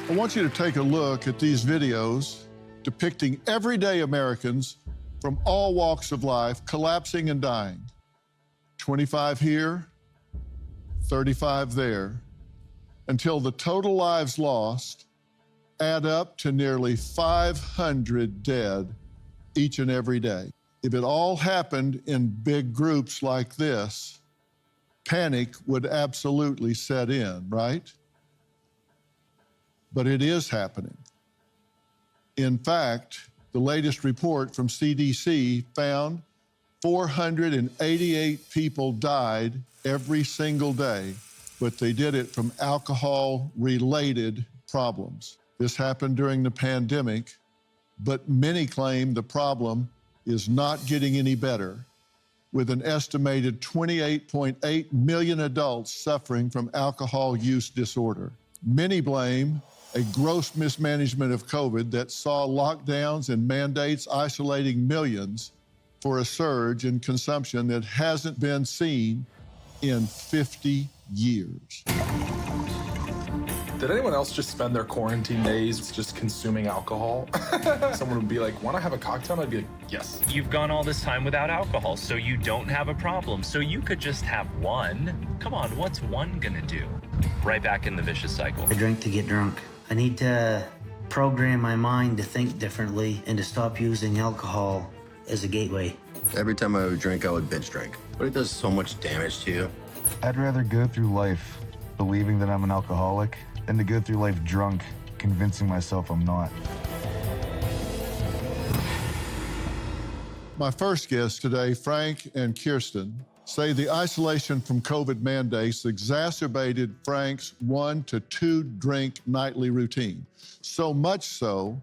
I want you to take a look at these videos depicting everyday Americans from all walks of life collapsing and dying. 25 here, 35 there, until the total lives lost add up to nearly 500 dead each and every day. If it all happened in big groups like this, panic would absolutely set in, right? But it is happening. In fact, the latest report from CDC found 488 people died every single day, but they did it from alcohol-related problems. This happened during the pandemic, but many claim the problem is not getting any better, with an estimated 28.8 million adults suffering from alcohol use disorder. Many blame a gross mismanagement of COVID that saw lockdowns and mandates isolating millions for a surge in consumption that hasn't been seen in 50 years. Did anyone else just spend their quarantine days just consuming alcohol? Someone would be like, want to have a cocktail? I'd be like, yes. You've gone all this time without alcohol, so you don't have a problem. So you could just have one. Come on, what's one gonna do? Right back in the vicious cycle. I drink to get drunk. I need to program my mind to think differently and to stop using alcohol as a gateway. Every time I would drink, I would binge drink. But it does so much damage to you. I'd rather go through life believing that I'm an alcoholic than to go through life drunk, convincing myself I'm not. My first guests today, Frank and Kirsten, say the isolation from COVID mandates exacerbated Frank's 1 to 2 drink nightly routine. So much so,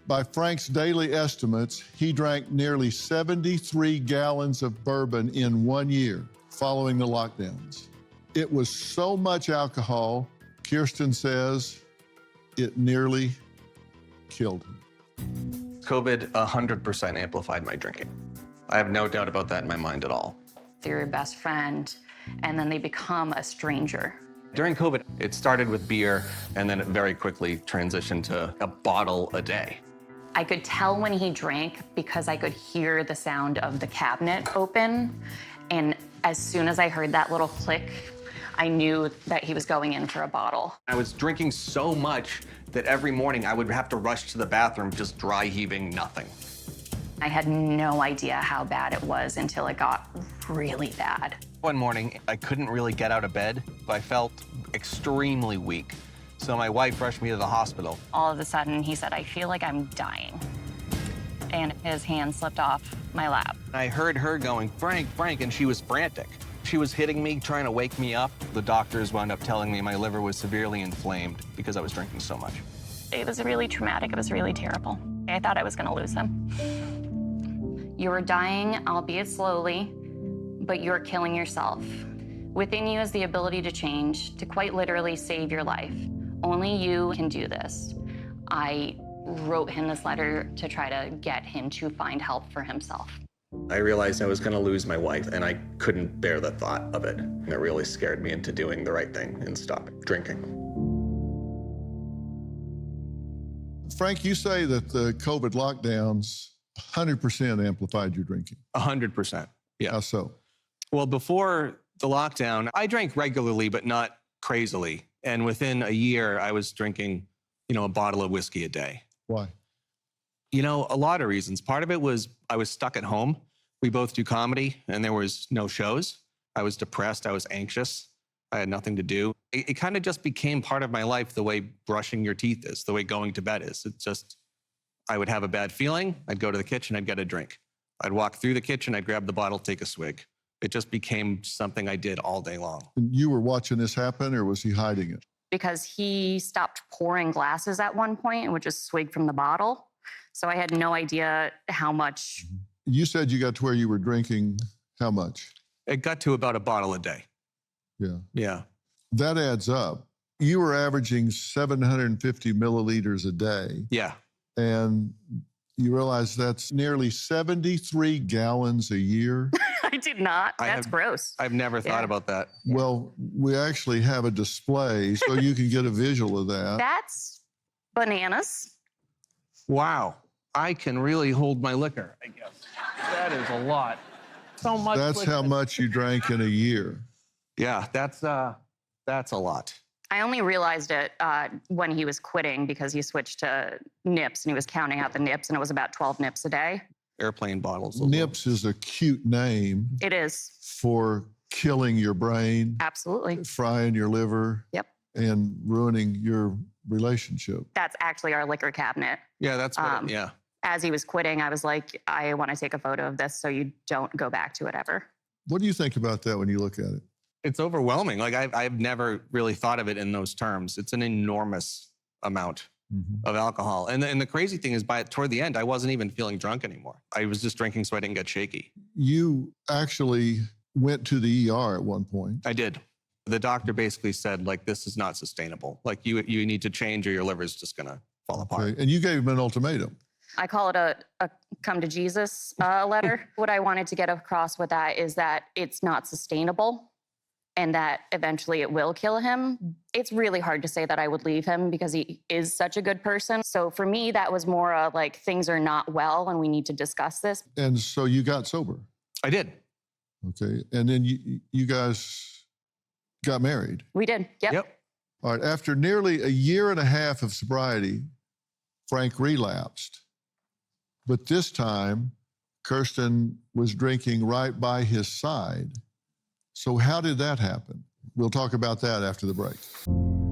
by Frank's daily estimates, he drank nearly 73 gallons of bourbon in 1 year following the lockdowns. It was so much alcohol, Kirsten says, it nearly killed him. COVID 100% amplified my drinking. I have no doubt about that in my mind at all. They're your best friend, and then they become a stranger. During COVID, it started with beer, and then it very quickly transitioned to a bottle a day. I could tell when he drank because I could hear the sound of the cabinet open, and as soon as I heard that little click, I knew that he was going in for a bottle. I was drinking so much that every morning I would have to rush to the bathroom, just dry heaving nothing. I had no idea how bad it was until it got really bad. One morning, I couldn't really get out of bed, but I felt extremely weak. So my wife rushed me to the hospital. All of a sudden, he said, I feel like I'm dying. And his hand slipped off my lap. I heard her going, Frank, Frank, and she was frantic. She was hitting me, trying to wake me up. The doctors wound up telling me my liver was severely inflamed because I was drinking so much. It was really traumatic. It was really terrible. I thought I was going to lose him. You are dying, albeit slowly, but you're killing yourself. Within you is the ability to change, to quite literally save your life. Only you can do this. I wrote him this letter to try to get him to find help for himself. I realized I was going to lose my wife, and I couldn't bear the thought of it. And it really scared me into doing the right thing and stopping drinking. Frank, you say that the COVID lockdowns 100% amplified your drinking. 100%, yeah. How so? Well, before the lockdown, I drank regularly, but not crazily. And within a year, I was drinking, a bottle of whiskey a day. Why? A lot of reasons. Part of it was I was stuck at home. We both do comedy, and there was no shows. I was depressed. I was anxious. I had nothing to do. It kind of just became part of my life the way brushing your teeth is, the way going to bed is. It's just, I would have a bad feeling. I'd go to the kitchen. I'd get a drink. I'd walk through the kitchen. I'd grab the bottle, take a swig. It just became something I did all day long. And you were watching this happen, or was he hiding it? Because he stopped pouring glasses at one point and would just swig from the bottle. So I had no idea how much. You said you got to where you were drinking how much? It got to about a bottle a day. Yeah. Yeah. That adds up. You were averaging 750 milliliters a day. Yeah. And you realize that's nearly 73 gallons a year. I did not. That's gross. I've never thought about that. Well, we actually have a display so you can get a visual of that. That's Bananas. Wow. I can really hold my liquor, I guess. That is a lot. So much That's liquor. how much you drank in a year. Yeah, that's a lot. I only realized it when he was quitting because he switched to nips and he was counting out the nips, and it was about 12 nips a day. Airplane bottles. Nips is a cute name It is. for killing your brain, Absolutely. frying your liver, Yep. and ruining your relationship. That's actually our liquor cabinet. Yeah, that's what, yeah. As he was quitting, I was like, I want to take a photo of this so you don't go back to it ever. What do you think about that when you look at it? It's overwhelming. Like I've never really thought of it in those terms. It's an enormous amount of alcohol. And the crazy thing is toward the end, I wasn't even feeling drunk anymore. I was just drinking so I didn't get shaky. You actually went to the ER at one point. I did. The doctor basically said, like, this is not sustainable. Like you need to change or your liver's just gonna fall apart. Okay. And you gave him an ultimatum. I call it a come to Jesus letter. What I wanted to get across with that is that it's not sustainable and that eventually it will kill him. It's really hard to say that I would leave him because he is such a good person. So for me, that was more like things are not well and we need to discuss this. And so you got sober. I did. Okay. And then you guys got married. We did. Yep. All right. After nearly a year and a half of sobriety, Frank relapsed. But this time, Kirsten was drinking right by his side. So how did that happen? We'll talk about that after the break.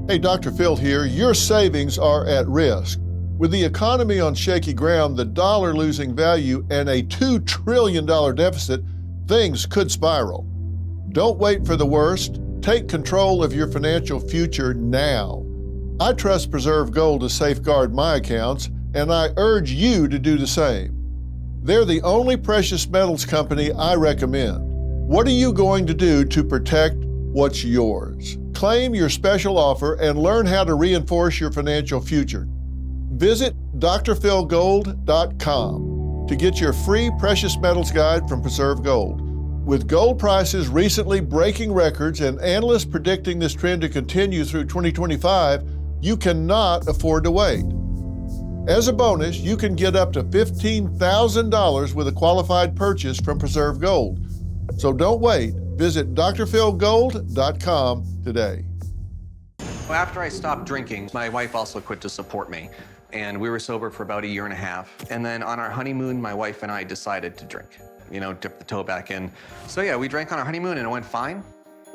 Hey, Dr. Phil here. Your savings are at risk. With the economy on shaky ground, the dollar losing value, and a $2 trillion deficit, things could spiral. Don't wait for the worst. Take control of your financial future now. I trust Preserve Gold to safeguard my accounts, and I urge you to do the same. They're the only precious metals company I recommend. What are you going to do to protect what's yours? Claim your special offer and learn how to reinforce your financial future. Visit drphilgold.com to get your free precious metals guide from Preserve Gold. With gold prices recently breaking records and analysts predicting this trend to continue through 2025, you cannot afford to wait. As a bonus, you can get up to $15,000 with a qualified purchase from Preserve Gold. So don't wait. Visit drphilgold.com today. After I stopped drinking, my wife also quit to support me. And we were sober for about a year and a half. And then on our honeymoon, my wife and I decided to drink. Dip the toe back in. So yeah, we drank on our honeymoon and it went fine.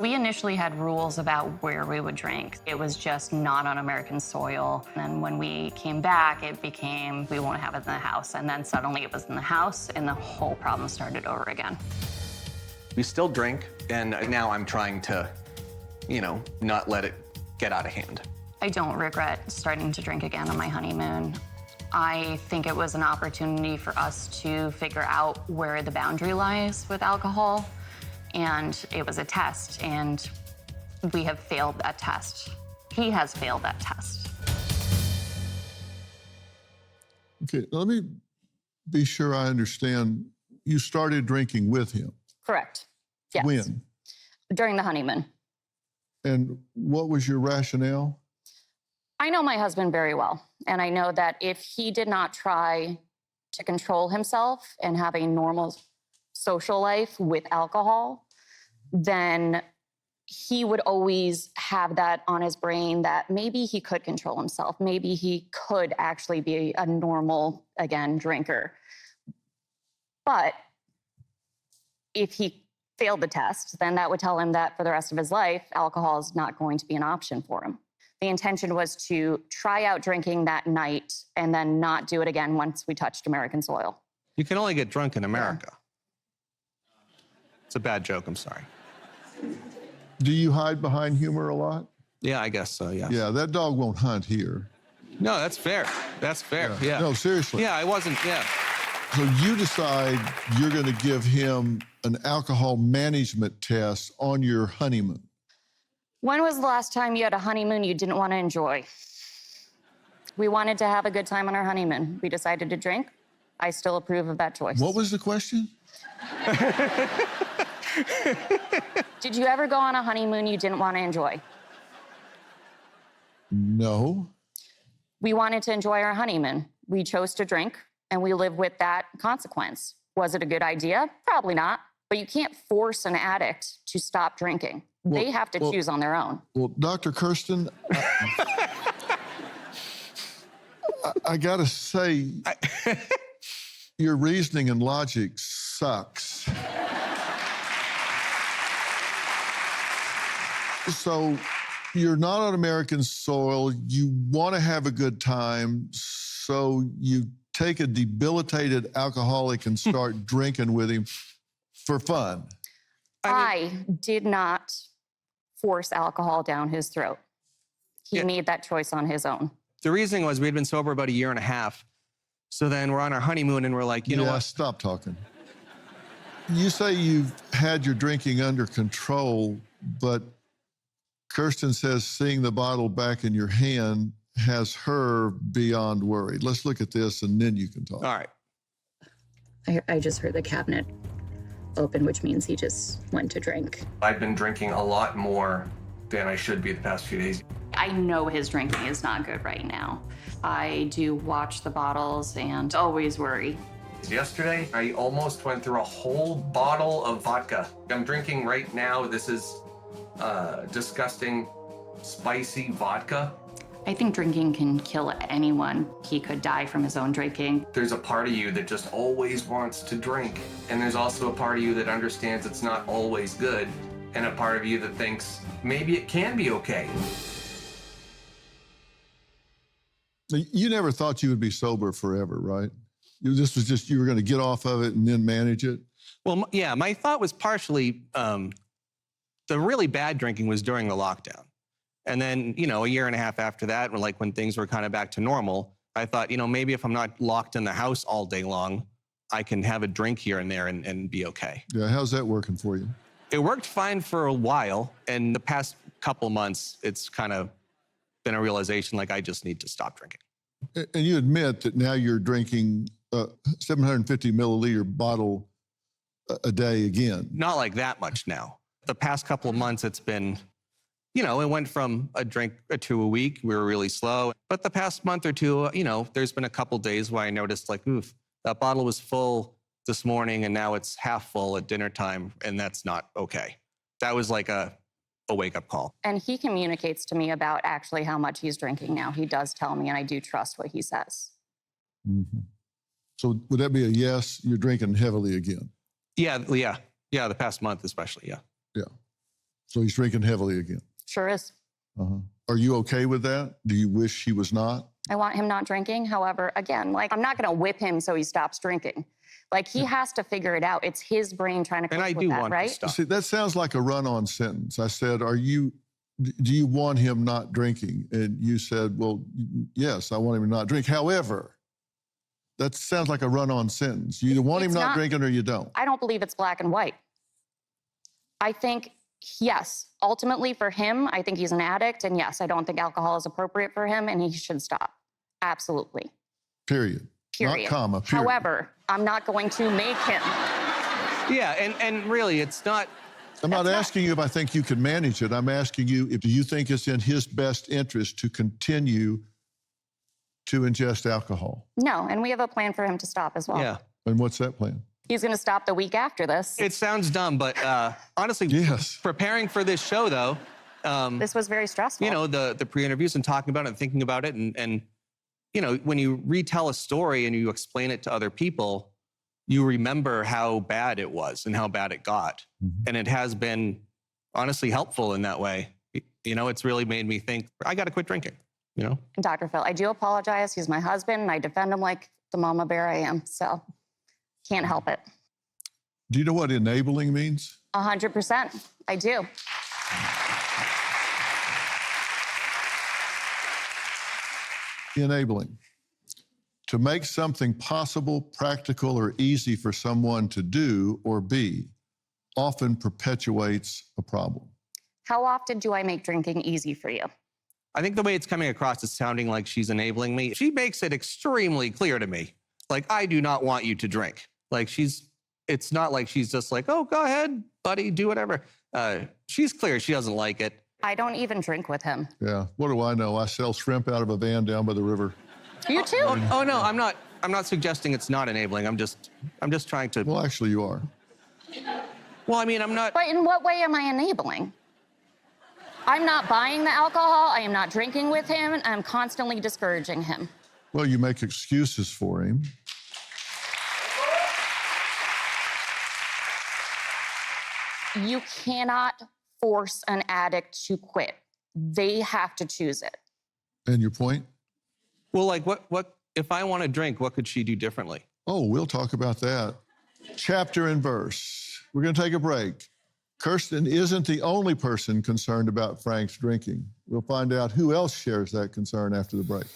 We initially had rules about where we would drink. It was just not on American soil. And then when we came back, it became, we won't have it in the house. And then suddenly it was in the house and the whole problem started over again. We still drink, and now I'm trying to, not let it get out of hand. I don't regret starting to drink again on my honeymoon. I think it was an opportunity for us to figure out where the boundary lies with alcohol. And it was a test, and we have failed that test. He has failed that test. Okay, let me be sure I understand. You started drinking with him. Correct. Yes. When? During the honeymoon. And what was your rationale? I know my husband very well, and I know that if he did not try to control himself and have a normal social life with alcohol, then he would always have that on his brain that maybe he could control himself. Maybe he could actually be a normal, again, drinker. But if he failed the test, then that would tell him that for the rest of his life, alcohol is not going to be an option for him. The intention was to try out drinking that night and then not do it again once we touched American soil. You can only get drunk in America. It's a bad joke, I'm sorry. Do you hide behind humor a lot? Yeah, I guess so, yeah. Yeah, that dog won't hunt here. No, that's fair. That's fair, yeah. No, seriously. Yeah, I wasn't, yeah. So you decide you're going to give him an alcohol management test on your honeymoon. When was the last time you had a honeymoon you didn't want to enjoy? We wanted to have a good time on our honeymoon. We decided to drink. I still approve of that choice. What was the question? Did you ever go on a honeymoon you didn't want to enjoy? No. We wanted to enjoy our honeymoon. We chose to drink, and we live with that consequence. Was it a good idea? Probably not. But you can't force an addict to stop drinking. They have to choose on their own. Well, Dr. Kirsten, I gotta say, your reasoning and logic sucks. So you're not on American soil. You want to have a good time, so you take a debilitated alcoholic and start drinking with him for fun. I did not force alcohol down his throat. He made that choice on his own. The reasoning was we'd been sober about a year and a half. So then we're on our honeymoon and we're like, you know what? Stop talking. You say you've had your drinking under control, but Kirsten says seeing the bottle back in your hand has her beyond worried. Let's look at this and then you can talk. All right. I just heard the cabinet open, which means he just went to drink. I've been drinking a lot more than I should be the past few days. I know his drinking is not good right now. I do watch the bottles and always worry. Yesterday, I almost went through a whole bottle of vodka. I'm drinking right now. This is disgusting, spicy vodka. I think drinking can kill anyone. He could die from his own drinking. There's a part of you that just always wants to drink. And there's also a part of you that understands it's not always good. And a part of you that thinks maybe it can be okay. You never thought you would be sober forever, right? This was just, you were going to get off of it and then manage it? Well, yeah, my thought was partially the really bad drinking was during the lockdown. And then, you know, a year and a half after that, when things were kind of back to normal, I thought, you know, maybe if I'm not locked in the house all day long, I can have a drink here and there and be okay. Yeah, how's that working for you? It worked fine for a while. And the past couple months, it's kind of been a realization like I just need to stop drinking. And you admit that now you're drinking a 750 milliliter bottle a day again. Not like that much now. The past couple of months, it's been, you know, it went from a drink or two a week. We were really slow. But the past month or two, you know, there's been a couple days where I noticed like, oof, that bottle was full this morning and now it's half full at dinner time. And that's not okay. That was like a wake-up call. And he communicates to me about actually how much he's drinking now. He does tell me, and I do trust what he says. Mm-hmm. So would that be a yes? You're drinking heavily again? Yeah, the past month especially, yeah. Yeah. So he's drinking heavily again? Sure is. Uh-huh. Are you okay with that? Do you wish he was not? I want him not drinking. However, again, like, I'm not going to whip him so he stops drinking. Like, he has to figure it out. It's his brain trying to cope with that, right? To stop. See, that sounds like a run-on sentence. I said, do you want him not drinking? And you said, well, yes, I want him to not drink. However, that sounds like a run-on sentence. You either want him not drinking or you don't. I don't believe it's black and white. I think, yes, ultimately for him, I think he's an addict. And yes, I don't think alcohol is appropriate for him and he should stop. Absolutely. Period. Period. Not comma, period. However, I'm not going to make him. Yeah, and really, it's not... I'm not asking you if I think you can manage it. I'm asking you if you think it's in his best interest to continue to ingest alcohol. No, and we have a plan for him to stop as well. Yeah. And what's that plan? He's going to stop the week after this. It sounds dumb, but honestly, yes. Preparing for this show, though... this was very stressful. You know, the pre-interviews and talking about it and thinking about it and you know, when you retell a story and you explain it to other people, you remember how bad it was and how bad it got. Mm-hmm. And it has been honestly helpful in that way. You know, it's really made me think, I got to quit drinking, you know? And Dr. Phil, I do apologize. He's my husband and I defend him like the mama bear I am. So can't help it. Do you know what enabling means? 100%. I do. Enabling. To make something possible, practical, or easy for someone to do or be often perpetuates a problem. How often do I make drinking easy for you? I think the way it's coming across is sounding like she's enabling me. She makes it extremely clear to me. Like, I do not want you to drink. Like, it's not like she's just like, oh, go ahead, buddy, do whatever. She's clear she doesn't like it. I don't even drink with him. Yeah, what do I know? I sell shrimp out of a van down by the river. You too? Oh no, I'm not suggesting it's not enabling. I'm just trying to. Well, actually, you are. Well, I mean, I'm not. But in what way am I enabling? I'm not buying the alcohol. I am not drinking with him. And I'm constantly discouraging him. Well, you make excuses for him. You cannot force an addict to quit. They have to choose it. And your point? Well, like what if I want to drink, what could she do differently? Oh, we'll talk about that. Chapter and verse. We're going to take a break. Kirsten isn't the only person concerned about Frank's drinking. We'll find out who else shares that concern after the break.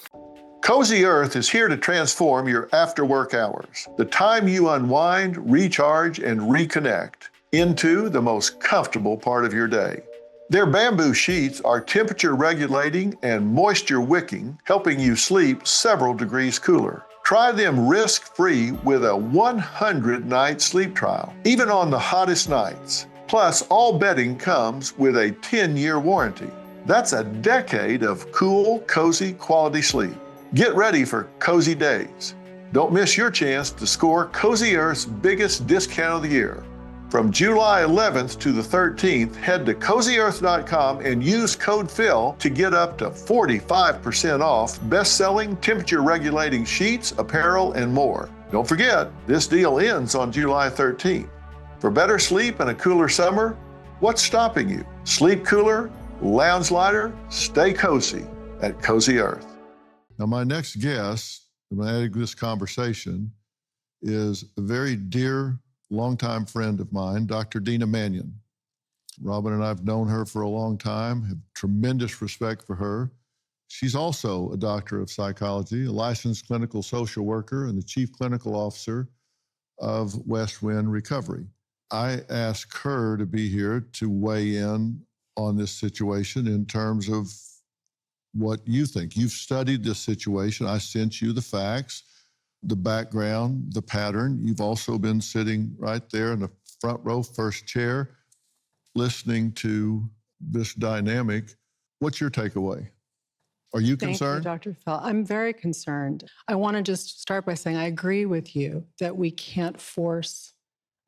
Cozy Earth is here to transform your after-work hours, the time you unwind, recharge, and reconnect into the most comfortable part of your day. Their bamboo sheets are temperature regulating and moisture wicking, helping you sleep several degrees cooler. Try them risk-free with a 100-night sleep trial, even on the hottest nights. Plus, all bedding comes with a 10-year warranty. That's a decade of cool, cozy, quality sleep. Get ready for cozy days. Don't miss your chance to score Cozy Earth's biggest discount of the year. From July 11th to the 13th, head to CozyEarth.com and use code PHIL to get up to 45% off best-selling temperature-regulating sheets, apparel, and more. Don't forget, this deal ends on July 13th. For better sleep and a cooler summer, what's stopping you? Sleep cooler, lounge lighter, stay cozy at Cozy Earth. Now, my next guest, I'm adding this conversation, is a very dear longtime friend of mine, Dr. Dina Mannion. Robin and I have known her for a long time, have tremendous respect for her. She's also a doctor of psychology, a licensed clinical social worker, and the chief clinical officer of West Wind Recovery. I asked her to be here to weigh in on this situation in terms of what you think. You've studied this situation. I sent you the facts, the background, the pattern. You've also been sitting right there in the front row, first chair, listening to this dynamic. What's your takeaway? Are you concerned? Thank you, Dr. Phil. I'm very concerned. I want to just start by saying I agree with you that we can't force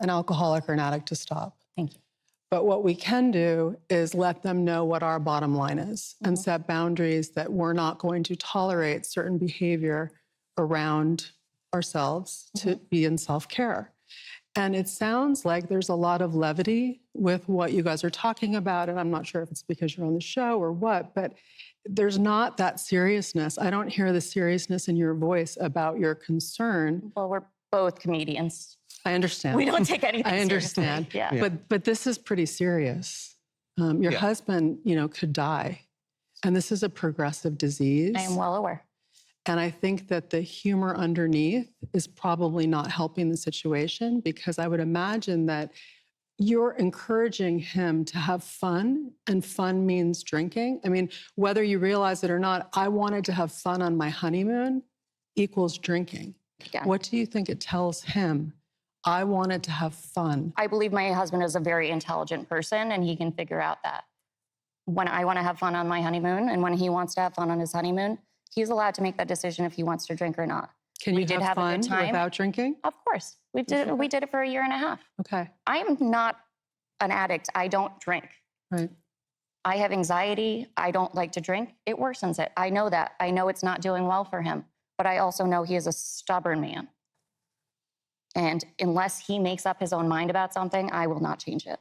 an alcoholic or an addict to stop. Thank you. But what we can do is let them know what our bottom line is and set boundaries that we're not going to tolerate certain behavior around ourselves to be in self-care. And it sounds like there's a lot of levity with what you guys are talking about. And I'm not sure if it's because you're on the show or what, but there's not that seriousness. I don't hear the seriousness in your voice about your concern. Well, we're both comedians. I understand. We don't take anything I understand. seriously. Yeah. But this is pretty serious. Your husband, could die. And this is a progressive disease. I am well aware. And I think that the humor underneath is probably not helping the situation, because I would imagine that you're encouraging him to have fun, and fun means drinking. I mean, whether you realize it or not, I wanted to have fun on my honeymoon equals drinking. Yeah. What do you think it tells him? I wanted to have fun. I believe my husband is a very intelligent person, and he can figure out that when I want to have fun on my honeymoon and when he wants to have fun on his honeymoon, he's allowed to make that decision if he wants to drink or not. Can you have fun without drinking? Of course. We did it for a year and a half. Okay. I am not an addict. I don't drink. Right. I have anxiety. I don't like to drink. It worsens it. I know that. I know it's not doing well for him. But I also know he is a stubborn man. And unless he makes up his own mind about something, I will not change it.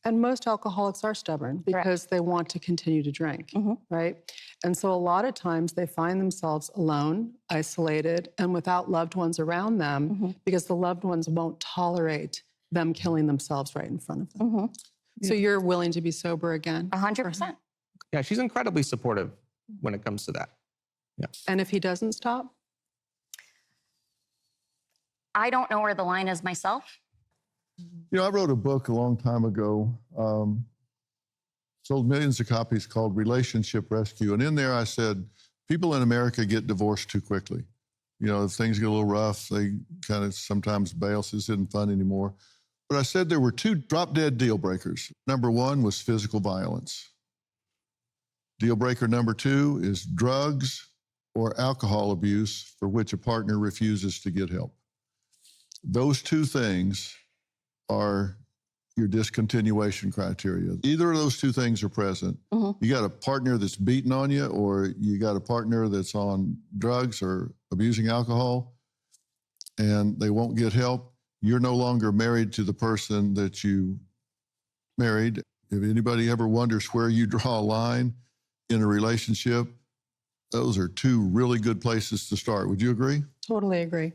And most alcoholics are stubborn because they want to continue to drink, right? And so a lot of times they find themselves alone, isolated, and without loved ones around them because the loved ones won't tolerate them killing themselves right in front of them. So you're willing to be sober again? 100%. Yeah, she's incredibly supportive when it comes to that. Yeah. And if he doesn't stop? I don't know where the line is myself. I wrote a book a long time ago, sold millions of copies, called Relationship Rescue. And in there I said, people in America get divorced too quickly. If things get a little rough, they kind of sometimes bail, so this isn't fun anymore. But I said there were two drop-dead deal breakers. Number one was physical violence. Deal breaker number 2 is drugs or alcohol abuse for which a partner refuses to get help. Those 2 things are your discontinuation criteria. Either of those 2 things are present. You got a partner that's beating on you, or you got a partner that's on drugs or abusing alcohol, and they won't get help, you're no longer married to the person that you married. If anybody ever wonders where you draw a line in a relationship, those are 2 really good places to start. Would you agree? Totally agree.